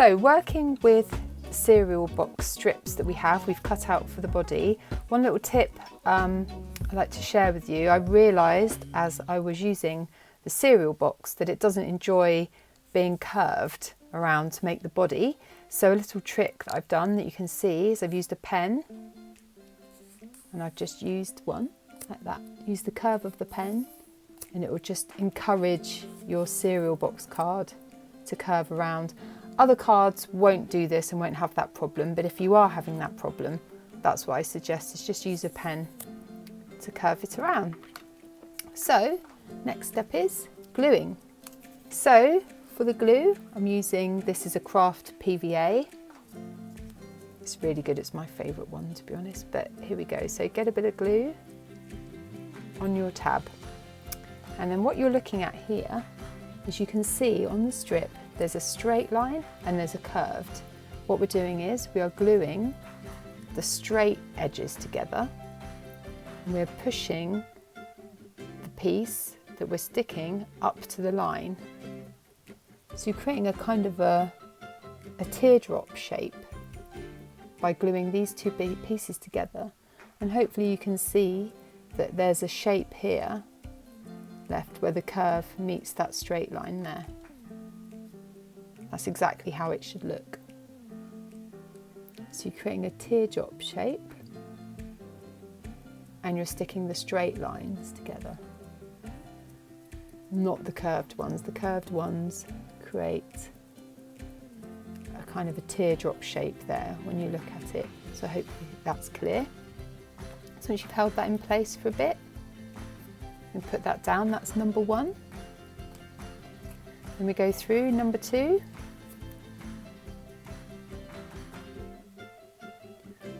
So working with cereal box strips that we've cut out for the body, one little tip I'd like to share with you. I realised as I was using the cereal box that it doesn't enjoy being curved around to make the body. So a little trick that I've done that you can see is I've used a pen, and I've just used one like that. Use the curve of the pen and it will just encourage your cereal box card to curve around. Other cards won't do this and won't have that problem, but if you are having that problem, that's what I suggest, is just use a pen to curve it around. So next step is gluing. So for the glue, I'm using, this is a craft PVA. It's really good, it's my favourite one to be honest, but here we go. So get a bit of glue on your tab. And then what you're looking at here is you can see on the strip, there's a straight line and there's a curved. What we're doing is we are gluing the straight edges together and we're pushing the piece that we're sticking up to the line. So you're creating a kind of a teardrop shape by gluing these two big pieces together, and hopefully you can see that there's a shape here left where the curve meets that straight line there. That's exactly how it should look. So you're creating a teardrop shape and you're sticking the straight lines together, not the curved ones. The curved ones create a kind of a teardrop shape there when you look at it. So hopefully that's clear. So once you've held that in place for a bit, and put that down, that's number one. Then we go through number two.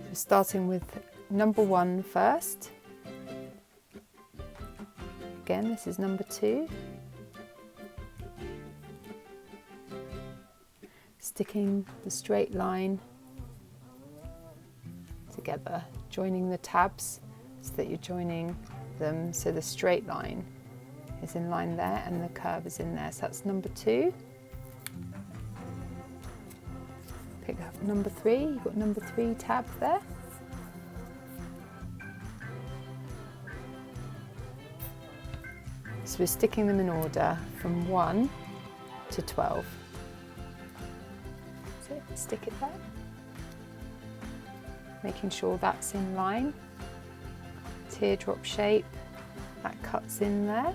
So starting with number one first. Again, this is number two. Sticking the straight line together, joining the tabs so that you're joining them so the straight line is in line there and the curve is in there. So that's number two. Pick up number three. You've got number three tab there. So we're sticking them in order from 1 to 12. So stick it there. Making sure that's in line. Teardrop shape, that cuts in there.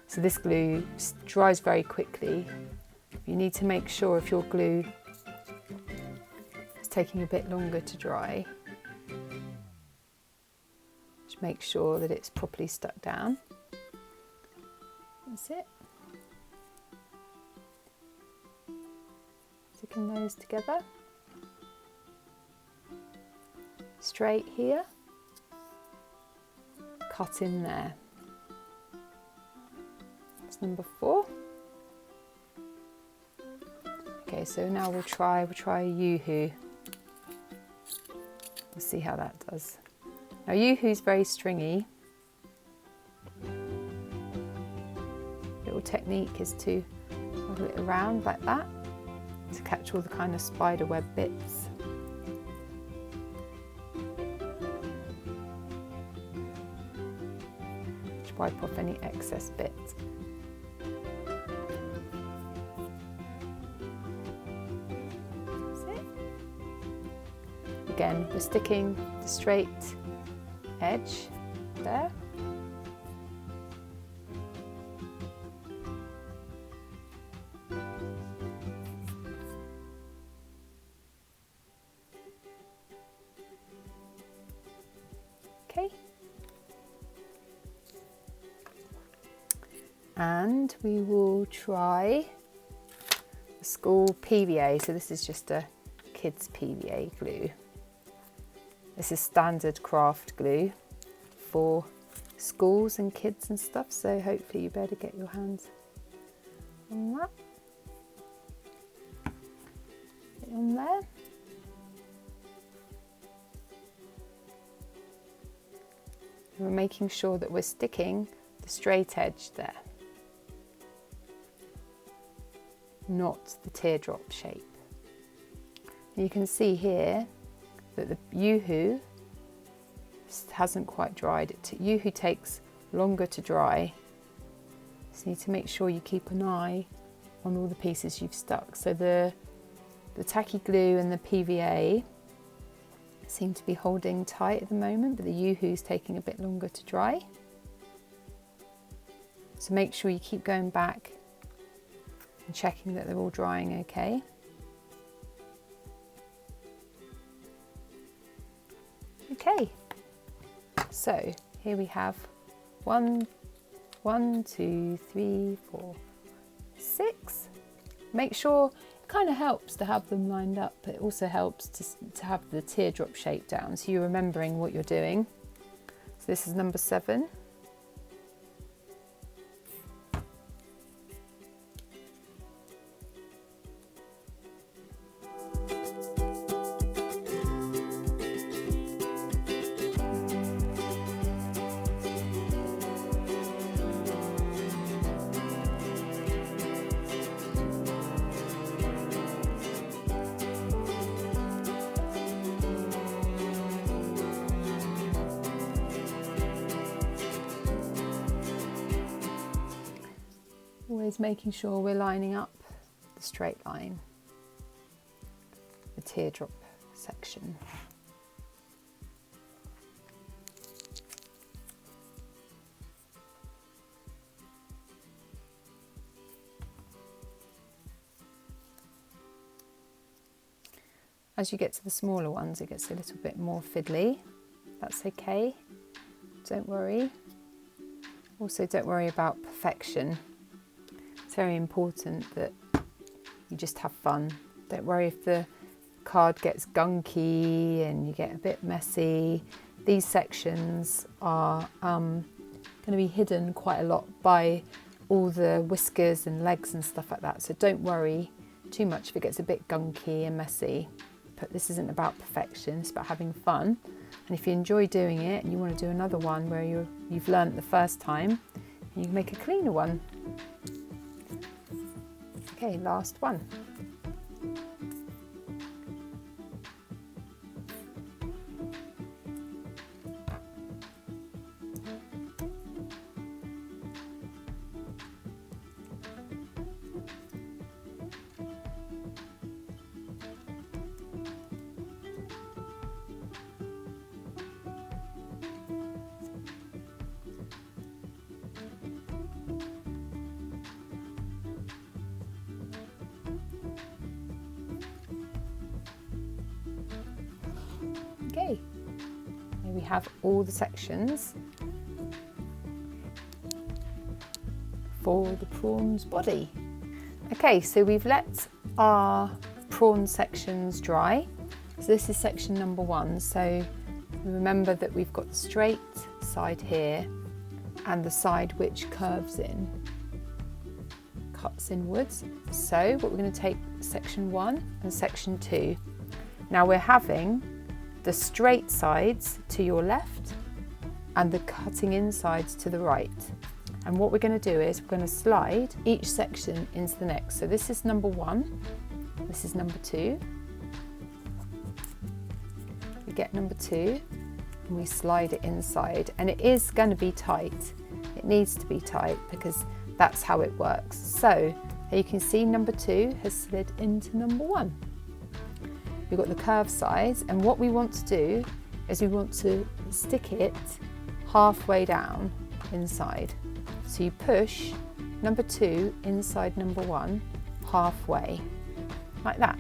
So this glue dries very quickly. You need to make sure if your glue is taking a bit longer to dry, just make sure that it's properly stuck down. That's it. Sticking those together. Straight here, cut in there. That's number 4. Okay, so now we'll try a yoo-hoo. We'll see how that does. Now yoo-hoo's very stringy. Little technique is to wiggle it around like that to catch all the kind of spider web bits. Wipe off any excess bits. That's it. Again, we're sticking the straight edge there. Okay. And we will try a school PVA. So this is just a kids PVA glue. This is standard craft glue for schools and kids and stuff. So hopefully you better get your hands on that. Get it on there. And we're making sure that we're sticking the straight edge there. not the teardrop shape. You can see here that the yoo-hoo hasn't quite dried. Yoo-hoo takes longer to dry, so you need to make sure you keep an eye on all the pieces you've stuck. So the tacky glue and the PVA seem to be holding tight at the moment, but the yoo-hoo's taking a bit longer to dry. So make sure you keep going back and checking that they're all drying okay. Okay, so here we have 1, 2, 3, 4, 6. Make sure, it kind of helps to have them lined up, but it also helps to have the teardrop shape down, so you're remembering what you're doing. So this is number 7. Always making sure we're lining up the straight line, the teardrop section. As you get to the smaller ones, it gets a little bit more fiddly. That's okay, don't worry. Also, don't worry about perfection. It's very important that you just have fun. Don't worry if the card gets gunky and you get a bit messy. These sections are going to be hidden quite a lot by all the whiskers and legs and stuff like that. So don't worry too much if it gets a bit gunky and messy. But this isn't about perfection, it's about having fun. And if you enjoy doing it and you want to do another one where you've learnt the first time, you can make a cleaner one. Okay, last one. Okay, here we have all the sections for the prawn's body. Okay, so we've let our prawn sections dry. So this is section number 1. So remember that we've got the straight side here and the side which curves in, cuts inwards. So what we're going to take section 1 and section 2. Now we're having the straight sides to your left and the cutting in sides to the right. And what we're going to do is we're going to slide each section into the next. So this is number 1, this is number 2. We get number 2 and we slide it inside, and it is going to be tight. It needs to be tight because that's how it works. So here you can see number 2 has slid into number 1. We've got the curved sides, and what we want to do is we want to stick it halfway down inside. So you push number 2 inside number 1 halfway, like that.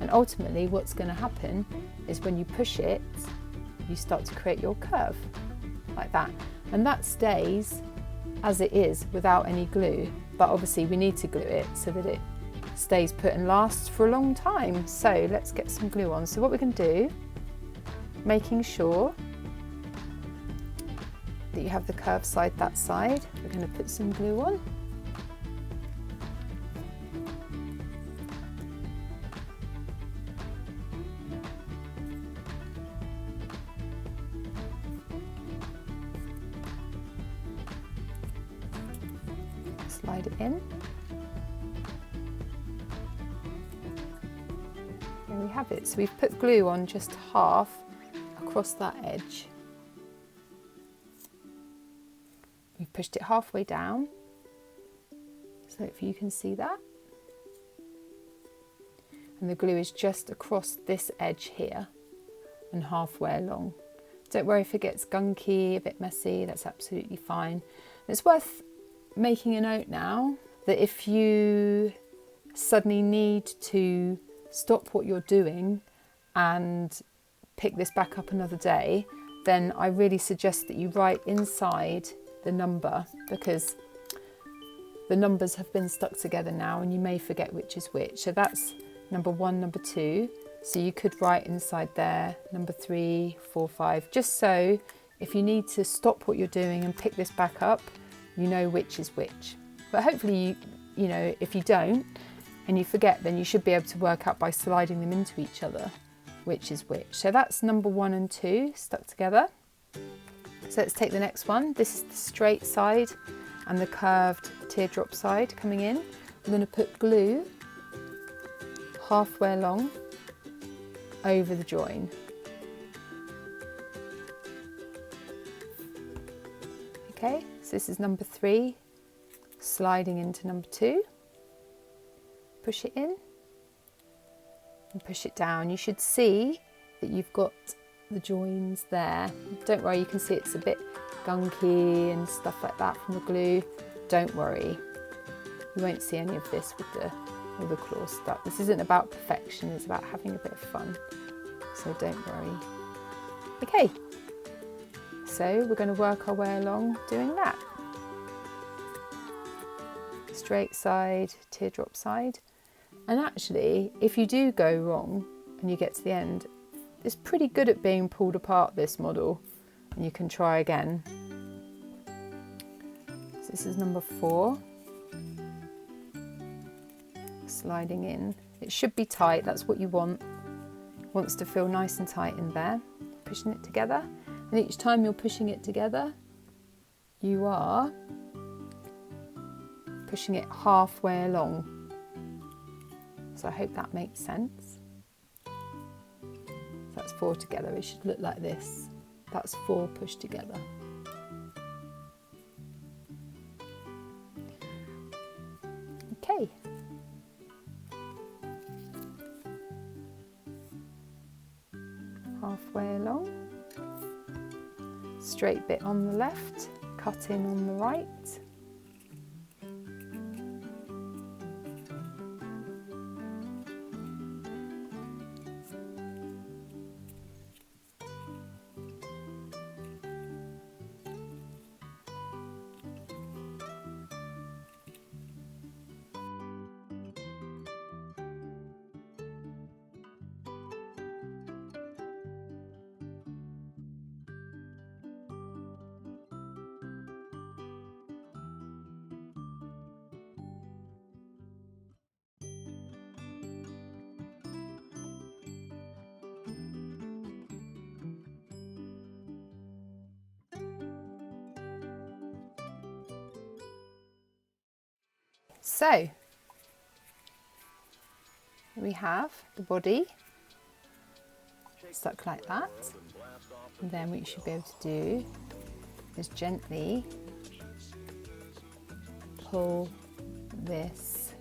And ultimately what's going to happen is when you push it, you start to create your curve, like that. And that stays as it is without any glue, but obviously we need to glue it so that it stays put and lasts for a long time. So let's get some glue on. So what we're going to do, making sure that you have the curved side that side, we're going to put some glue on. Slide it in. have it. So we've put glue on just half across that edge. We've pushed it halfway down, so hopefully you can see that. And the glue is just across this edge here and halfway along. Don't worry if it gets gunky, a bit messy, that's absolutely fine. It's worth making a note now that if you suddenly need to stop what you're doing and pick this back up another day, then I really suggest that you write inside the number, because the numbers have been stuck together now and you may forget which is which. So that's number 1, number 2. So you could write inside there number 3, 4, 5, just so if you need to stop what you're doing and pick this back up, you know which is which. But hopefully, you know, if you don't and you forget, then you should be able to work out by sliding them into each other which is which. So that's number 1 and 2 stuck together. So let's take the next one. This is the straight side and the curved teardrop side coming in. I'm going to put glue halfway along over the join. Okay, so this is number 3, sliding into number 2. Push it in and push it down. You should see that you've got the joins there. Don't worry, you can see it's a bit gunky and stuff like that from the glue. Don't worry, you won't see any of this with the claw stuck. This isn't about perfection, it's about having a bit of fun, so don't worry. Okay, so we're going to work our way along doing that. Straight side, teardrop side. And actually, if you do go wrong and you get to the end, it's pretty good at being pulled apart, this model, and you can try again. So this is number 4. Sliding in. It should be tight, that's what you want. It wants to feel nice and tight in there. Pushing it together, and each time you're pushing it together, you are pushing it halfway along. So I hope that makes sense. That's 4 together, it should look like this. That's 4 pushed together. Okay. Halfway along. Straight bit on the left, cut in on the right. So we have the body stuck like that, and then what you should be able to do is gently pull this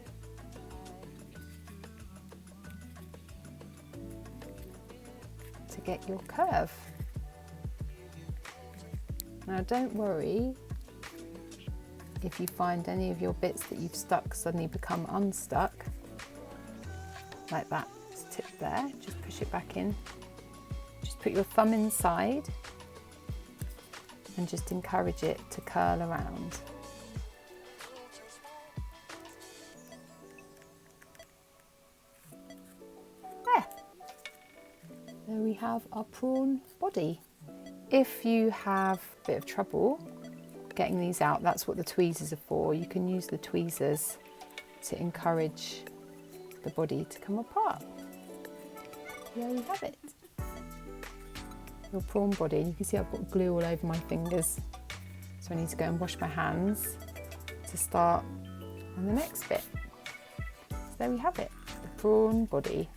to get your curve. Now don't worry if you find any of your bits that you've stuck suddenly become unstuck, like that tip there, just push it back in. Just put your thumb inside and just encourage it to curl around. There we have our prawn body. If you have a bit of trouble getting these out, that's what the tweezers are for. You can use the tweezers to encourage the body to come apart. There you have it. Your prawn body. You can see I've got glue all over my fingers, so I need to go and wash my hands to start on the next bit. So there we have it, the prawn body.